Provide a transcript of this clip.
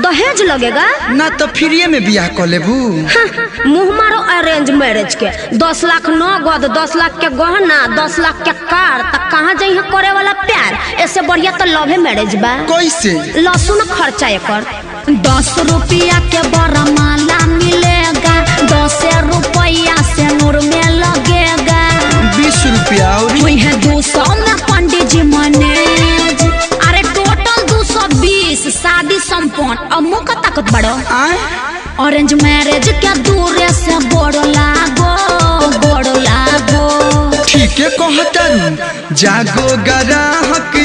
दहेज लगेगा ना तो फ्री में बियाह कर लेबू। मुँह मारो अरेंज मैरिज के 10 लाख नगद 10 लाख के गहना 10 लाख के कार तक कहाँ जाइ करे वाला प्यार। ऐसे बढ़िया तो लव मैरिज बा। कैसे लहसुन खर्चा एकर 10 रुपया के बड़ा माला मिलेगा 10 रुपया से नूर में लगेगा 20 रुपया और 200 में पंडित जी मैनेज। अरे टोटल 220 शादी संपन्न। अब मुँह का ताकत बढ़ो। ऑरेंज मैरिज के दूर से गोड़ लागो ठीक है कहता जागो ग्राहक